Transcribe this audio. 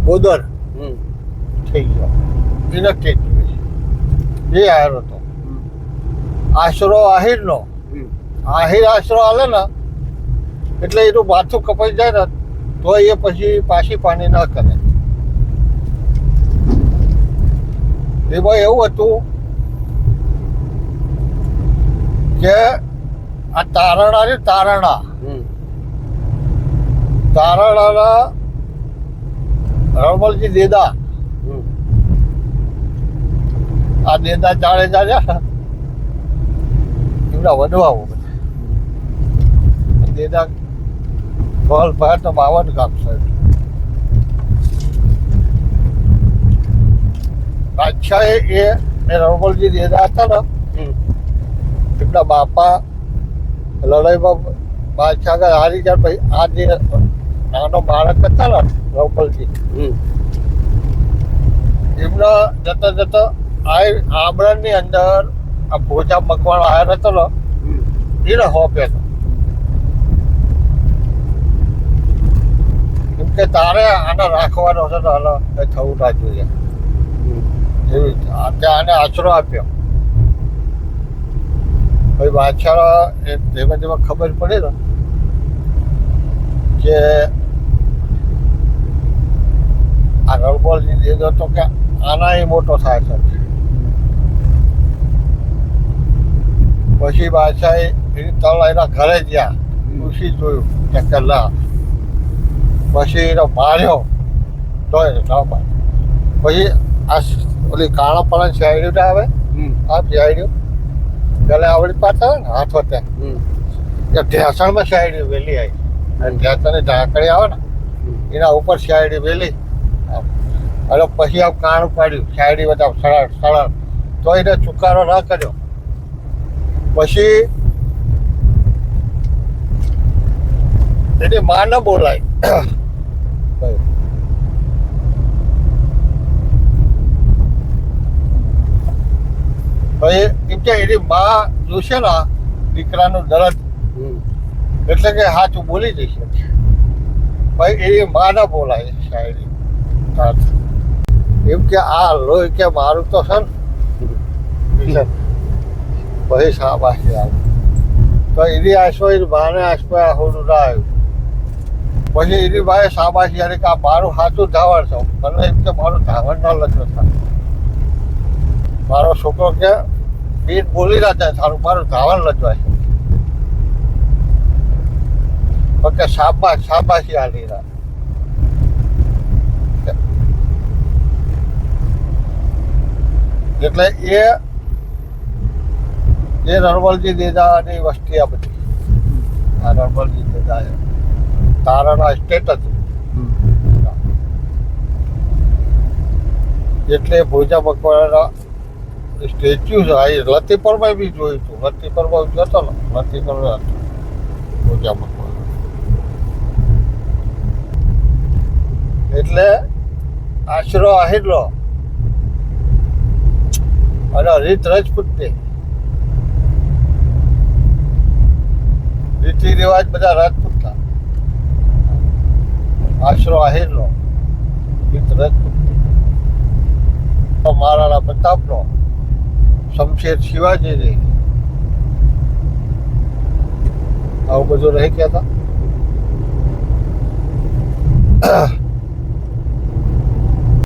બોદર થઈ ગયો એને ટેકવી એ આયર હતો આશરો આહિરનો આહિર આશરો હાલે ને એટલે એનું માથું કપાઈ જાય ને તો એ પછી પાછી પાણી ન કરે. એમાં એવું હતું કે આ તારણાના રણમલજી દેદા આ દેદા ચાળે ચાલ્યા એમના વડવાઓ દેદા ગોલ ભાઈ તો 52 ગામ સાહેબ બાદશાહ એ રણમલજી દેદા હતા ને એમના બાપા લડાઈમાં બાદશાહ આગળ હારી ગયા. પછી આ જે નાનો બાળક હતા ને રણમલજી એમના જતા જતા આમરણની અંદર આ ભોજા મકવાણો આયર હતો ને એને હોપ્યો હતો કેમ કે તારે આને રાખવાનો છે ને હાલ કઈ થવું ના જોઈએ એવી ત્યાં આને આશરો આપ્યો. પછી બાદશાહ ધીમે ધીમે ખબર પડી ને કે આ રણમલજી દીધો તો કે આના એ મોટો થાય છે. પછી બાદશાહે એની તળ એના ઘરે ગયા ખુશી જોયું કે ના પછી એને માર્યો તો ન માર્યો. પછી આ ઓલી કાળા પાળા શિયાળીઓ ના આવે આ શિયાળીઓ ગલે આવડી પાછા આવે ને હાથ વતે ઢેસણમાં શિયાળીઓ વેલી આવી અને ઢેસણની ઢાંકણી આવે ને એના ઉપર શિયાળી વેલી અને પછી આમ કાણ પાડ્યું શિયાળી બધા સળાડ તો એને ચુકારો ના કર્યો. પછી એની માં ન બોલાય એમ કે એની માં જોશે ને દીકરાનું દર્દ એટલે કે સાચું બોલી જશે. ભાઈ એની માં ન બોલાય શાયરી એમ કે આ લોહી કે મારું તો છે ને પછી શાબાશી આવી તો એની આશો એની માને આશો આહોનું ના આવ્યું. પછી એની માએ શાબાશી આવી કે આ મારું સાચું ધાવણ છે. મને એમ કે મારું ધાવણ ના લગ્ન થાય મારો છોકરો કે પેટ બોલી ના જાય સારું મારું ધાવણ લજવાય કે શાબાશી આલી રહ્યા. એટલે એ રણમલજી દેદાની વસ્તી આ બધી આ રણમલજી દેદા તારાના સ્ટેટ હતું એટલે ભોજા મકવાણાના સ્ટેચ્યુ છે. આ લતીપરમાં બી જોયું હતું. લતીપરમાં જતો ને લતીપરમાં હતું ભોજા મકવાણા. એટલે આશરો આહિરલો અને રીત રાજપૂતની રીતિ રિવાજ બધા રાજપૂતના આશરો આહિરનો રીત રાજપૂતની મહારાણા પ્રતાપનો શમશેર શિવાજીની આવું બધું રહી ગયા હતા.